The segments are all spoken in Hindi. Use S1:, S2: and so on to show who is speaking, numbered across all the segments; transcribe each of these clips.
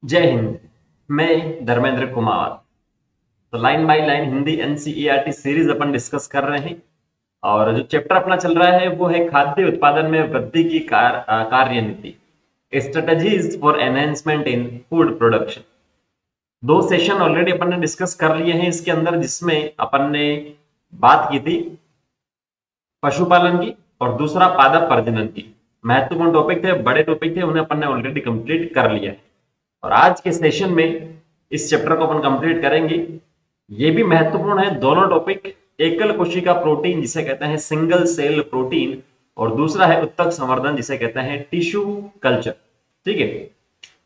S1: जय हिंद। मैं धर्मेंद्र कुमार। तो line by line Hindi NCERT series upon discuss कर रहे हैं। और जो चैप्टर अपना चल रहा है वो है खाद्य उत्पादन में वृद्धि की कार्य नीति, strategies for enhancement in food production. दो सेशन ऑलरेडी अपन ने डिस्कस कर लिए हैं इसके अंदर, जिसमें अपन ने बात की थी पशुपालन की और दूसरा पादप प्रजनन की। महत्वपूर्ण टॉपिक थे, बड़े टॉपिक थे, उन्हें अपन ने ऑलरेडी कंप्लीट कर लिया है। और आज के सेशन में इस चैप्टर को अपन कंप्लीट करेंगे। ये भी महत्वपूर्ण है दोनों टॉपिक। एकल कोशिका प्रोटीन जिसे कहते हैं सिंगल सेल प्रोटीन, और दूसरा है उत्तक संवर्धन जिसे कहते हैं टिश्यू कल्चर। ठीक है,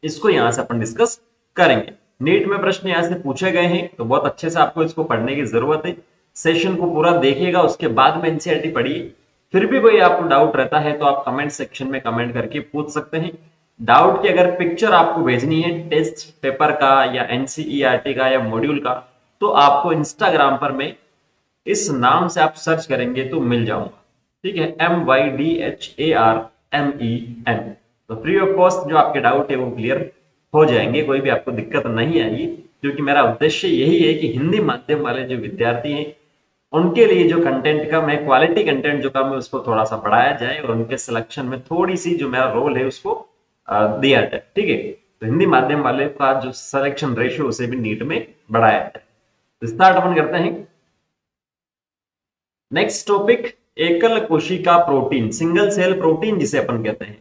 S1: इसको यहां से अपन डिस्कस करेंगे। नीट में प्रश्न यहां से पूछे गए हैं तो बहुत अच्छे से आपको इसको पढ़ने की जरूरत है। सेशन को पूरा देखिएगा, उसके बाद में एनसीईआरटी पढ़िए। फिर भी कोई आपको डाउट रहता है तो आप कमेंट सेक्शन में कमेंट करके पूछ सकते हैं। डाउट की अगर पिक्चर आपको भेजनी है टेस्ट पेपर का या एनसीईआरटी का या मॉड्यूल का, तो आपको इंस्टाग्राम पर मैं इस नाम से आप सर्च करेंगे तो मिल जाऊंगा। ठीक है, MYDHARMEN। तो फ्री ऑफ कॉस्ट जो आपके डाउट है वो क्लियर हो जाएंगे, कोई भी आपको दिक्कत नहीं आएगी। क्योंकि मेरा उद्देश्य यही है कि हिंदी माध्यम वाले जो विद्यार्थी हैं उनके लिए जो कंटेंट का मैं क्वालिटी कंटेंट जो काम है उसको थोड़ा सा बढ़ाया जाए और उनके सिलेक्शन में थोड़ी सी जो मेरा रोल है उसको दिया जाए। ठीक है, तो हिंदी माध्यम वाले का जो सिलेक्शन रेशियो उसे भी नीट में बढ़ाया जाए। तो स्टार्ट अपन करते हैं। नेक्स्ट टॉपिक, एकल कोशिका प्रोटीन, सिंगल सेल प्रोटीन जिसे अपन कहते हैं।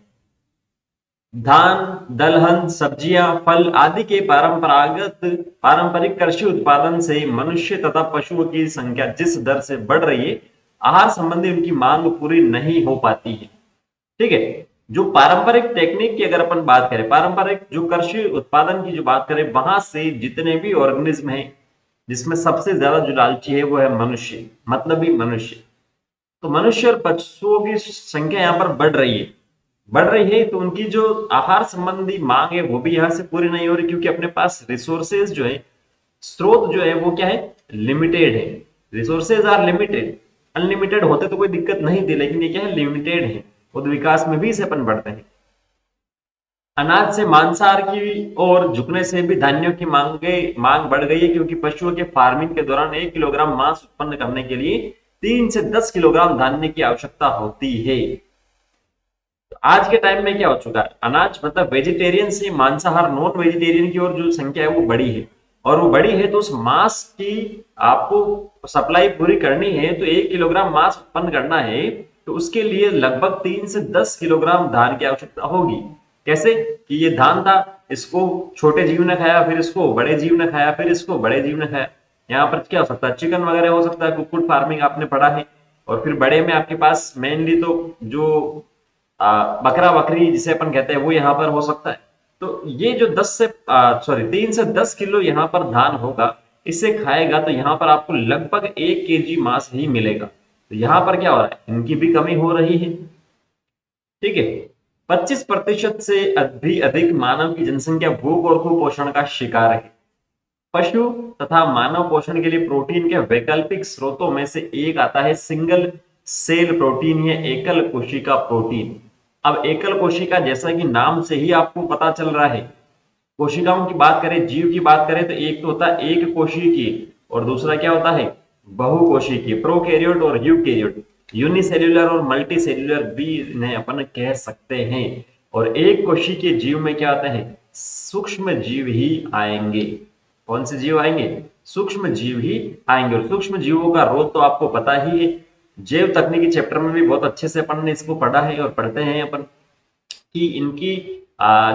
S1: धान, दलहन, सब्जियां, फल आदि के पारंपरिक कृषि उत्पादन से मनुष्य तथा पशुओं की संख्या जिस दर से बढ़ रही है, आहार संबंधी उनकी मांग पूरी नहीं हो पाती है। ठीक है, जो पारंपरिक टेक्निक की अगर अपन बात करें, पारंपरिक जो कृषि उत्पादन की जो बात करें, वहां से जितने भी ऑर्गेनिज्म हैं, जिसमें सबसे ज्यादा जो लालची है वो है मनुष्य, मतलब ही मनुष्य। तो मनुष्य और पशुओं की संख्या यहाँ पर बढ़ रही है तो उनकी जो आहार संबंधी मांग है वो भी यहाँ से पूरी नहीं हो रही, क्योंकि अपने पास रिसोर्सेज जो है, स्रोत जो है वो क्या है, लिमिटेड है। Resources are limited. अनलिमिटेड होते तो कोई दिक्कत नहीं थी, लेकिन ये क्या है, लिमिटेड है। खुद विकास में भी इसे अपन बढ़ते हैं। अनाज से मांसाहार की ओर झुकने से भी धान्यों की मांग बढ़ गई है, क्योंकि पशुओं के फार्मिंग के दौरान 1 किलोग्राम मांस उत्पन्न करने के लिए 3 से 10 किलोग्राम धान्य की आवश्यकता होती है। तो आज के टाइम में क्या हो चुका है, अनाज मतलब वेजिटेरियन से मांसाहार नॉन वेजिटेरियन की ओर जो संख्या है वो बड़ी है। और वो बड़ी है तो उस मांस की आपको सप्लाई पूरी करनी है, तो 1 किलोग्राम मांस उत्पन्न करना है तो उसके लिए लगभग 3 से 10 किलोग्राम धान की आवश्यकता होगी। कैसे कि ये धान था, इसको छोटे जीव ने खाया, फिर इसको बड़े जीव ने खाया, फिर इसको बड़े जीव ने खाया। यहाँ पर क्या हो सकता है, चिकन वगैरह हो सकता है, कुक्कुट फार्मिंग आपने पढ़ा है। और फिर बड़े में आपके पास मेनली तो जो बकरा बकरी जिसे अपन कहते हैं वो यहाँ पर हो सकता है। तो ये जो 3 से 10 किलो यहाँ पर धान होगा, इसे खाएगा तो यहाँ पर आपको लगभग 1 केजी मांस ही मिलेगा। तो यहाँ पर क्या हो रहा है, इनकी भी कमी हो रही है। ठीक है, 25% से भी अधिक मानव की जनसंख्या भूख और कुपोषण का शिकार है। पशु तथा मानव पोषण के लिए प्रोटीन के वैकल्पिक स्रोतों में से एक आता है सिंगल सेल प्रोटीन या एकल कोशिका प्रोटीन। अब एकल कोशिका जैसा कि नाम से ही आपको पता चल रहा है, कोशिकाओं की बात करें, जीव की बात करें, तो एक तो होता है एक कोशिकीय और दूसरा क्या होता है, बहुकोशिकीय, प्रोकैरियोट और यूकैरियोट। यूनिसेल्युलर और मल्टी सेल्युलर भी इन्हें अपन कह सकते हैं। और एक कोशिकीय जीव में क्या आते हैं, सूक्ष्म जीव ही आएंगे। कौन से जीव आएंगे, सूक्ष्म जीव ही आएंगे। और सूक्ष्म जीवों का रोल तो आपको पता ही है, जैव तकनीकी चैप्टर में भी बहुत अच्छे से अपन ने इसको पढ़ा है और पढ़ते हैं अपन, कि इनकी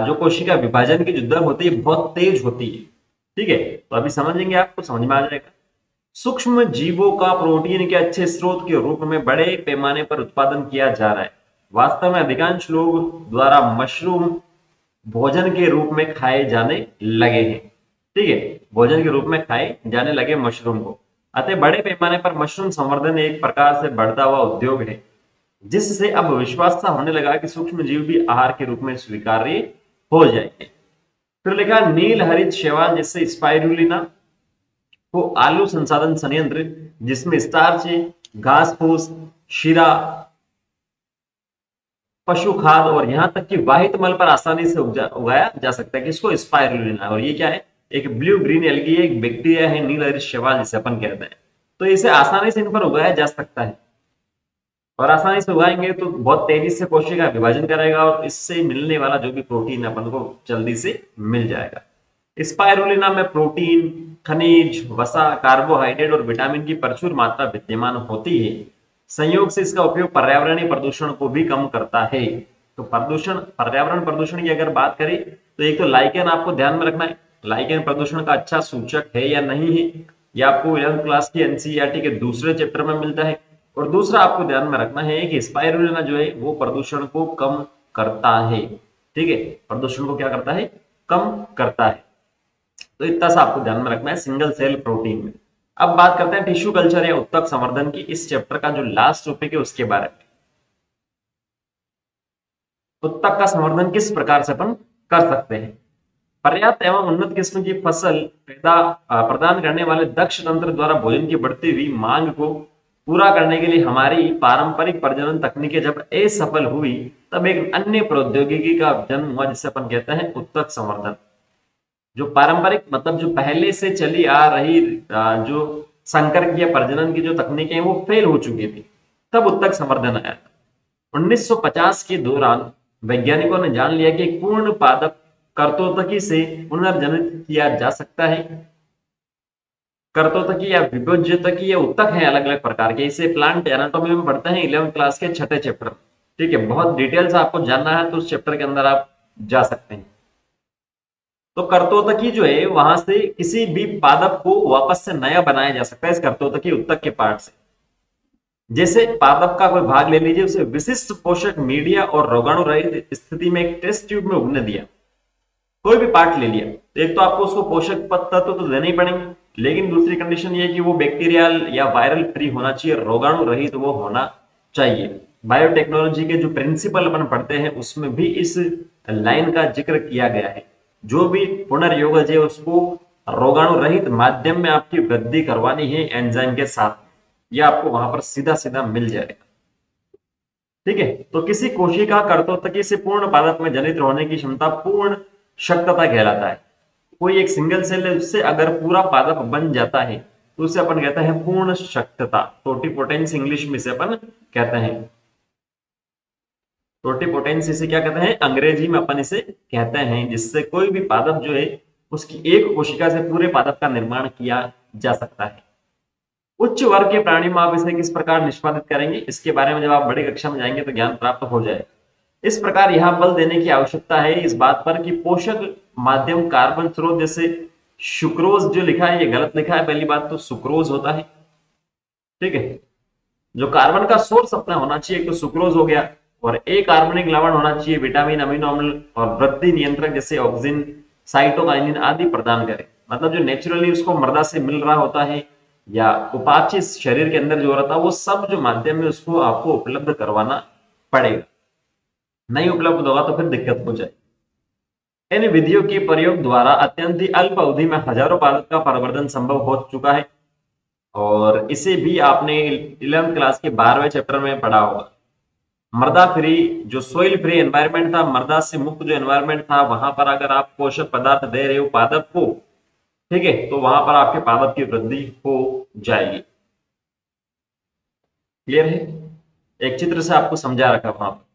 S1: जो कोशिका विभाजन की जो दर होती है बहुत तेज होती है। ठीक है, तो अभी समझेंगे, आपको समझ में आ जाएगा। सूक्ष्म जीवों का प्रोटीन के अच्छे स्रोत के रूप में बड़े पैमाने पर उत्पादन किया जा रहा है। वास्तव में अधिकांश लोग द्वारा मशरूम भोजन के रूप में खाए जाने लगे हैं। ठीक है, भोजन के रूप में खाए जाने लगे मशरूम को। अतः बड़े पैमाने पर मशरूम संवर्धन एक प्रकार से बढ़ता हुआ उद्योग है, जिससे अब विश्वास सा होने लगा कि सूक्ष्म जीव भी आहार के रूप में स्वीकार्य हो जाएंगे। फिर लिखा नील हरित शैवाल जैसे स्पाइरुलिना को आलू संसाधन संयंत्र, जिसमें स्टार्च, घास फूस, शीरा, पशु खाद और यहाँ तक कि वाहित मल पर आसानी से उगाया जा सकता है। किसको? स्पाइरुलिना। और ये क्या है? एक ब्लू ग्रीन एल्गी है, एक बैक्टीरिया है, नील हरित शैवाल जिसे अपन कहते हैं। तो इसे आसानी से इन पर उगाया जा सकता है और आसानी से उगाएंगे तो बहुत तेजी से कोशिका विभाजन करेगा और इससे मिलने वाला जो भी प्रोटीन अपन को जल्दी से मिल जाएगा। स्पाइरुलिना में प्रोटीन, खनिज, वसा, कार्बोहाइड्रेट और विटामिन की प्रचुर मात्रा विद्यमान होती है। संयोग से इसका उपयोग पर्यावरणीय प्रदूषण को भी कम करता है। तो पर्यावरण प्रदूषण की अगर बात करें तो एक तो लाइकेन आपको ध्यान में रखना है, लाइकेन प्रदूषण का अच्छा सूचक है या नहीं है, यह आपको 11th क्लास की एनसीईआरटी के दूसरे चैप्टर में मिलता है। और दूसरा आपको ध्यान में रखना है कि स्पाइरुलिना जो है वो प्रदूषण को कम करता है। ठीक है, प्रदूषण को क्या करता है? कम करता है। तो इतना सा आपको ध्यान में रखना है सिंगल सेल प्रोटीन में। अब बात करते हैं टिश्यू कल्चर या उत्तक संवर्धन की। इस चैप्टर का जो लास्ट टॉपिक है उसके बारे में, उत्तक का संवर्धन किस प्रकार से अपन कर सकते हैं। पर्याप्त एवं उन्नत किस्म की फसल प्रदान करने वाले दक्ष तंत्र द्वारा भोजन की बढ़ती हुई मांग को पूरा करने के लिए हमारी पारंपरिक प्रजनन तकनीकें जब असफल हुई तब एक अन्य प्रौद्योगिकी का जन्म हुआ जिसे अपन कहते हैं उत्तक संवर्धन। जो पारंपरिक मतलब जो पहले से चली आ रही जो संकर या प्रजनन की जो तकनीकें हैं वो फेल हो चुकी थी, तब उत्तक संवर्धन आया। 1950 के दौरान वैज्ञानिकों ने जान लिया कि पूर्ण पादप कर्तोतकी से पुनर्जनित किया जा सकता है। कर्तोतकी या विभोज्यतकी या उत्तक है अलग अलग प्रकार के, इसे प्लांट एनाटॉमी में पढ़ते हैं 11th क्लास के छठे चैप्टर। ठीक है, बहुत डिटेल्स आपको जानना है तो उस चैप्टर के अंदर आप जा सकते हैं। तो कर्तोतकी जो है वहां से किसी भी पादप को वापस से नया बनाया जा सकता है इस कर्तोतकी उत्तक के पार्ट से। जैसे पादप का कोई भाग ले लीजिए, उसे विशिष्ट पोषक मीडिया और रोगाणु रहित स्थिति में एक टेस्ट ट्यूब में उगने दिया। कोई भी पार्ट ले लिया तो एक तो आपको उसको पोषक तत्व तो देने ही पड़ेंगे, लेकिन दूसरी कंडीशन ये है कि वो बैक्टीरियल या वायरल फ्री होना चाहिए, रोगाणु रहित वो होना चाहिए। बायोटेक्नोलॉजी के जो प्रिंसिपल अपन पढ़ते हैं उसमें भी इस लाइन का जिक्र किया गया है। जो भी पुनर्योगज है उसको रोगाणु रहित माध्यम में आपकी वृद्धि करवानी है एंजाइम के साथ, यह आपको वहां पर सीधा सीधा मिल जाएगा। ठीक है, तो किसी कोशिका कर्तोतकी से पूर्ण पादप में जनित होने की क्षमता पूर्ण शक्तता कहलाता है। कोई एक सिंगल सेल है उससे अगर पूरा पादप बन जाता है तो उसे अपन कहते हैं पूर्ण शक्तता, टोटिपोटेंस इंग्लिश में से अपन कहते हैं। टोटिपोटेंस इसे क्या कहते हैं? अंग्रेजी में अपन इसे कहते हैं, जिससे कोई भी पादप जो है उसकी एक कोशिका से पूरे पादप का निर्माण किया जा सकता है। उच्च वर्ग के प्राणी में आप इसे किस प्रकार निष्पादित करेंगे, इसके बारे में जब आप बड़ी कक्षा में जाएंगे तो ज्ञान प्राप्त हो जाएगा। इस प्रकार यहां बल देने की आवश्यकता है इस बात पर कि पोषक माध्यम कार्बन स्रोत, जैसे सुक्रोज जो लिखा है ये गलत लिखा है, पहली बात तो सुक्रोज होता है। ठीक है, जो कार्बन का सोर्स अपना होना चाहिए तो सुक्रोज हो गया, और एक कार्बनिक लवण होना चाहिए, विटामिन, अमीनो अम्ल और वृद्धि नियंत्रक जैसे ऑक्सीजन, साइटोकाइनिन आदि प्रदान करे। मतलब जो नेचुरली उसको मृदा से मिल रहा होता है या उपाच्य शरीर के अंदर जो रहता है वो सब जो माध्यम में उसको आपको उपलब्ध करवाना पड़ेगा। नहीं उपलब्ध होगा तो फिर दिक्कत हो जाए। इन विधियों के प्रयोग द्वारा अत्यंत ही अल्प अवधि में हजारों पादप का प्रवर्धन संभव हो चुका है, और इसे भी आपने 11th क्लास के 12वें चैप्टर में पढ़ा होगा। मृदा फ्री जो सोइल फ्री एनवायरनमेंट था, मृदा से मुक्त जो एनवायरनमेंट था, वहां पर अगर आप पोषक पदार्थ दे रहे हो पादप को, ठीक है, तो वहां पर आपके पादप की वृद्धि हो जाएगी। क्लियर है? एक चित्र से आपको समझा रखा वहां पर।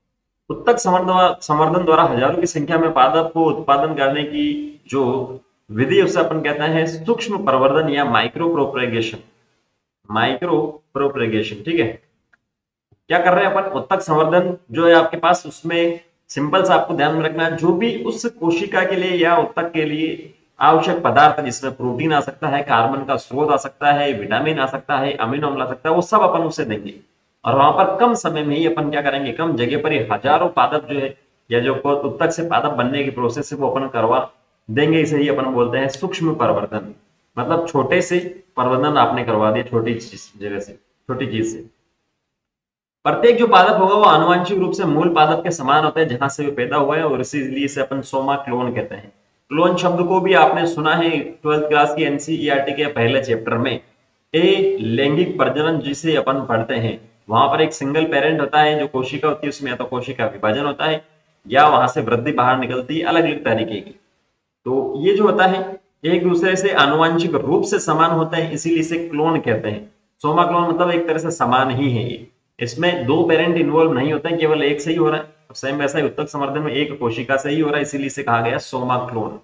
S1: उत्तक संवर्धन द्वारा हजारों की संख्या में पादप को उत्पादन करने की जो विधि उसे अपन कहते हैं सूक्ष्म प्रवर्धन या माइक्रो प्रोपरेगेशन। माइक्रो प्रोपरेगेशन, ठीक है। क्या कर रहे हैं अपन? उत्तक संवर्धन जो है आपके पास, उसमें सिंपल सा आपको ध्यान में रखना है, जो भी उस कोशिका के लिए या उत्तक के लिए आवश्यक पदार्थ जिसमें प्रोटीन आ सकता है, कार्बन का स्रोत आ सकता है, विटामिन आ सकता है, अमीनो अम्ल आ सकता है, वो सब अपन उसे देंगे। और वहां पर कम समय में ही अपन क्या करेंगे, कम जगह पर ही हजारों पादप जो है या जो उत्तक से पादप बनने की प्रोसेस है वो अपन करवा देंगे। इसे ही अपन बोलते हैं सूक्ष्म प्रवर्धन। मतलब छोटे से प्रवर्धन आपने करवा दिया, छोटी जगह से, छोटी चीज से। प्रत्येक जो पादप होगा वो आनुवंशिक रूप से मूल पादप के समान होता है जहां से वे पैदा हुए हैं, और इसीलिए इसे अपन सोमा क्लोन कहते हैं। क्लोन शब्द को भी आपने सुना है 12th क्लास की एनसीईआरटी के पहले चैप्टर में। ए लैंगिक प्रजनन जिसे अपन पढ़ते हैं, वहां पर एक सिंगल पेरेंट होता है, जो कोशिका होती है उसमें या तो कोशिका विभाजन होता है या वहां से वृद्धि बाहर निकलती है, अलग अलग तरीके की। तो ये जो होता है एक दूसरे से आनुवंशिक रूप से समान होते हैं, इसीलिए इसे क्लोन कहते हैं। सोमा क्लोन मतलब एक तरह से समान ही है ये, इसमें दो पेरेंट इन्वॉल्व नहीं होते हैं, केवल एक से ही हो रहा है। सेम वैसा ही उत्तक संवर्धन में एक कोशिका से ही हो रहा है, इसीलिए इसे कहा गया सोमा क्लोन।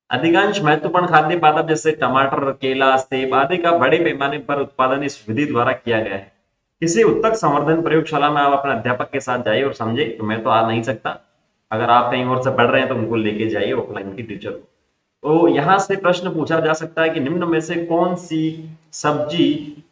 S1: अधिकांश महत्वपूर्ण खाद्य पादप जैसे टमाटर, केला, सेब आदि का बड़े पैमाने पर उत्पादन इस विधि द्वारा किया गया है। किसी उत्तक संवर्धन प्रयोगशाला में आप अपने अध्यापक के साथ जाइए और समझे, तो मैं तो आ नहीं सकता। अगर आप कहीं और से पढ़ रहे हैं तो उनको लेके जाइए, ऑफलाइन की टीचर को। तो यहां से प्रश्न पूछा जा सकता है कि निम्न में से कौन सी सब्जी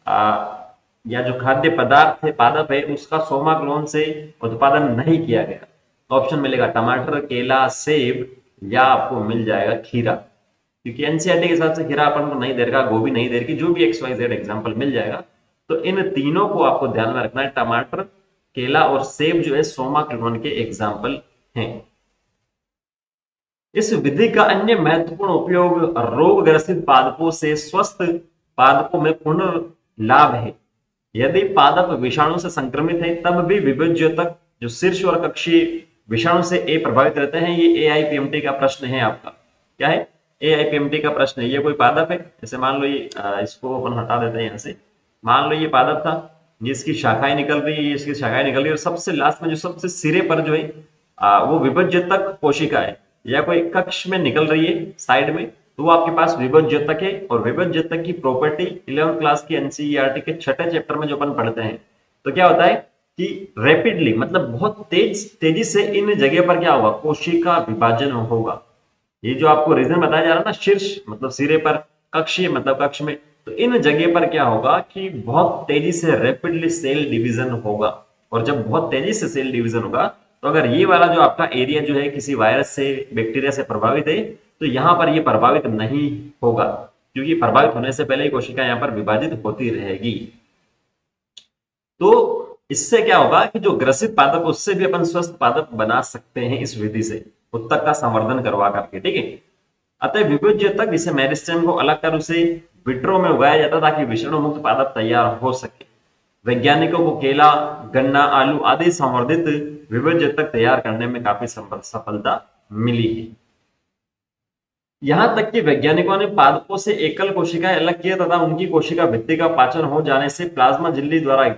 S1: या जो खाद्य पदार्थ है, पादप है, उसका सोमा क्लोन से उत्पादन नहीं किया गया। ऑप्शन मिलेगा टमाटर, केला, सेब या आपको मिल जाएगा खीरा। क्योंकि एनसीईआरटी के हिसाब से खीरा अपन को नहीं दे रखा, गोभी नहीं दे रखी, जो भी एक्स वाई जेड एग्जाम्पल मिल जाएगा। तो इन तीनों को आपको ध्यान में रखना है, टमाटर, केला और सेब जो है सोमा क्लोन के एग्जाम्पल हैं। इस विधि का अन्य महत्वपूर्ण उपयोग रोग ग्रसित पादपों से स्वस्थ पादपों में पुनर्लाभ है। यदि पादप विषाणु से संक्रमित है तब भी विभज्योतक जो शीर्ष और कक्षीय विषाणु से ए प्रभावित रहते हैं। ये एआईपीएमटी का प्रश्न है आपका। क्या है? एआईपीएमटी का प्रश्न है। ये कोई पादप है, जैसे मान लो ये इसको अपन हटा देते हैं यहाँ से। मान लो ये पादप था, ये इसकी शाखाएं निकल रही है, ये इसकी शाखाएं निकल रही है, और सबसे लास्ट में जो सबसे सिरे पर जो है वो विभज्योतक कोशिका है या कोई कक्ष में निकल रही है साइड में, तो वो आपके पास विभज्योतक है। और विभज्योतक की प्रॉपर्टी 11th क्लास की एनसीईआरटी के छठे चैप्टर में जो अपन पढ़ते हैं, तो क्या होता है कि रैपिडली मतलब बहुत तेजी से इन जगह पर क्या होगा, कोशिका विभाजन होगा। ये जो आपको रीजन बताया जा रहा है ना, शीर्ष मतलब सिरे पर, कक्षीय मतलब कक्ष में, तो इन जगह पर क्या होगा कि बहुत तेजी से रैपिडली सेल डिवीजन होगा। और जब बहुत तेजी से सेल डिवीजन होगा, तो अगर ये वाला जो आपका एरिया जो है किसी वायरस से, बैक्टीरिया से प्रभावित है, तो यहां पर ये प्रभावित नहीं होगा, क्योंकि प्रभावित होने से पहले ही कोशिका यहां पर विभाजित होती रहेगी। तो इससे क्या होगा कि जो ग्रसित पादप, उससे भी अपन स्वस्थ पादप बना सकते हैं इस विधि से, उत्तक का संवर्धन करवा करके। ठीक है। अतः विभज्योतक जिसे मेरिस्टेम को अलग कर उसे विट्रो में उगाया जाता ताकि विषाणु मुक्त पादप तैयार हो सके। वैज्ञानिकों को केला, गन्ना, आलू आदि संवर्धित विभज्योतक तैयार करने में काफी सफलता मिली है। यहां तक कि वैज्ञानिकों ने पादपों से एकल कोशिकाएं अलग किया तथा उनकी कोशिका भित्ति का पाचन हो जाने से प्लाज्मा झिल्ली द्वारा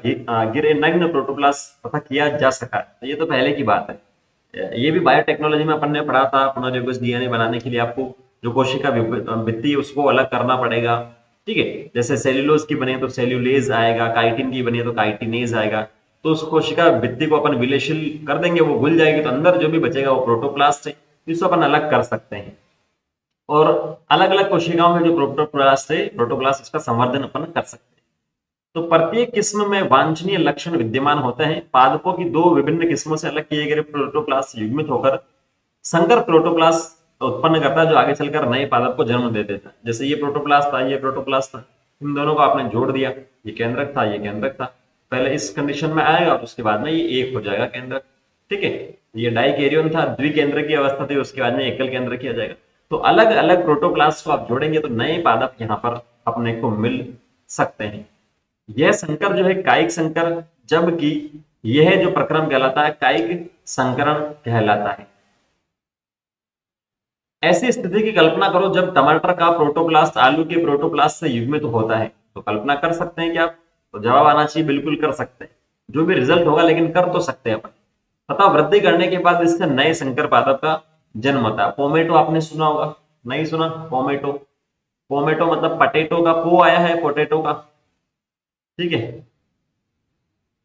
S1: गिरे नग्न प्रोटोप्लास्ट पता किया जा सका। ये तो पहले की बात है। ये भी बायोटेक्नोलॉजी में अपन ने पढ़ा था, पुनर्योगज डीएनए बनाने के लिए आपको जो कोशिका भित्ति है उसको अलग करना पड़ेगा। ठीक है। जैसे सेल्यूलोज की बने तो सेल्यूलेज आएगा, काइटिन की बनी तो काइटिनेज आएगा। तो उस कोशिका भित्ति को अपन विलेयशील कर देंगे, वो घुल जाएगी, तो अंदर जो भी बचेगा वो प्रोटोप्लास्ट है, इसको अपन अलग कर सकते हैं। और अलग अलग कोशिकाओं में जो प्रोटोप्लास्ट है, प्रोटोप्लास्ट, इसका संवर्धन अपन कर सकते हैं। तो प्रत्येक किस्म में वांछनीय लक्षण विद्यमान होते हैं। पादपों की दो विभिन्न किस्मों से अलग किए गए प्रोटोप्लास्ट युग्मित होकर संकर प्रोटोप्लास्ट उत्पन्न करता है, जो आगे चलकर नए पादप को जन्म दे देता है। जैसे ये प्रोटोप्लास्ट था, ये प्रोटोप्लास्ट था, इन दोनों को आपने जोड़ दिया, ये केंद्रक था, ये केंद्रक था। पहले इस कंडीशन में आएगा, उसके बाद में ये एक हो जाएगा केंद्रक। ठीक है। ये डाइकैरियोन था, द्विकेंद्र की अवस्था थी, उसके बाद में एकल केंद्र किया जाएगा। तो अलग अलग प्रोटोप्लास्ट को आप जोड़ेंगे तो नए पादप यहाँ पर अपने को मिल सकते हैं। यह संकर जो है कायिक संकर, जबकि यह जो प्रक्रम कहलाता है कायिक संकरण कहलाता है। ऐसी स्थिति की कल्पना करो जब टमाटर का प्रोटोप्लास्ट आलू के प्रोटोप्लास्ट से युग्मित होता है, तो कल्पना कर सकते हैं क्या? तो जवाब आना चाहिए बिल्कुल कर सकते हैं, जो भी रिजल्ट होगा, लेकिन कर तो सकते हैं अपन। तथा वृद्धि करने के बाद इससे नए संकर पादप का जन्म होता है। पोमेटो आपने सुना होगा, नहीं सुना? पोमेटो, पोमेटो मतलब पटेटो का पो आया है, पोटेटो का। ठीक है।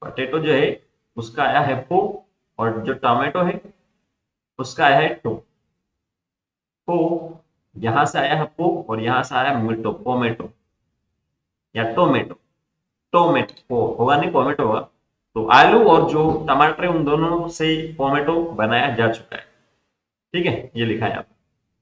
S1: पटेटो जो है उसका आया है पो, और जो टोमेटो है उसका आया है टो। पो यहां से आया है पो, और यहां से आया मिटो, पोमेटो या टोमेटो। टोमेटो होगा नहीं, पोमेटो होगा। तो आलू और जो टमाटर है उन दोनों से पोमेटो बनाया जा चुका है। ठीक है, ये लिखा है आप।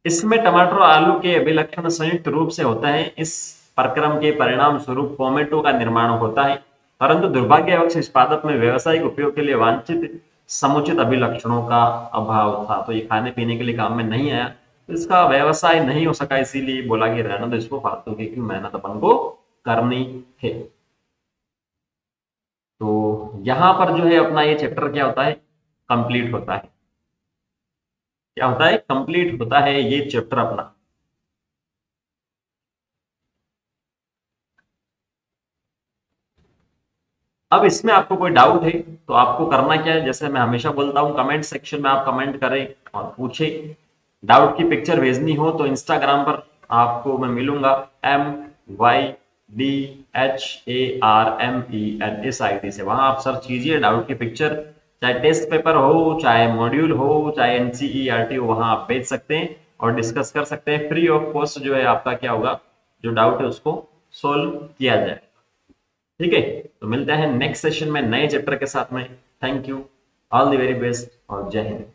S1: इसमें टमाटर और आलू के अभिलक्षण संयुक्त रूप से होता है। इस प्रक्रम के परिणाम स्वरूप पोमेटो का निर्माण होता है, परंतु दुर्भाग्यवश इस पादप में व्यावसायिक उपयोग के लिए वांछित समुचित अभिलक्षणों का अभाव था। तो ये खाने पीने के लिए काम में नहीं आया, तो इसका व्यवसाय नहीं हो सका, इसीलिए बोला कि रहना दो इसको, फालतू की मेहनत अपन को करनी है। तो यहां पर जो है अपना ये चैप्टर क्या होता है, कंप्लीट होता है। क्या होता है, कंप्लीट होता है ये चैप्टर अपना। अब इसमें आपको कोई डाउट है तो आपको करना क्या है, जैसे मैं हमेशा बोलता हूँ, कमेंट सेक्शन में आप कमेंट करें और पूछें। डाउट की पिक्चर भेजनी हो तो इंस्टाग्राम पर आपको मैं मिलूंगा, MYDHARMEN इस आईडी से, वहां आप सर्च कीजिए डाउट की पिक्चर। चाहे टेस्ट पेपर हो, चाहे मॉड्यूल हो, चाहे एनसीईआरटी हो, वहां आप भेज सकते हैं और डिस्कस कर सकते हैं। फ्री ऑफ कॉस्ट जो है आपका क्या होगा, जो डाउट है उसको सोल्व किया जाए। ठीक है, तो मिलते हैं नेक्स्ट सेशन में नए चैप्टर के साथ में। Thank you, all the very best और जय हिंद।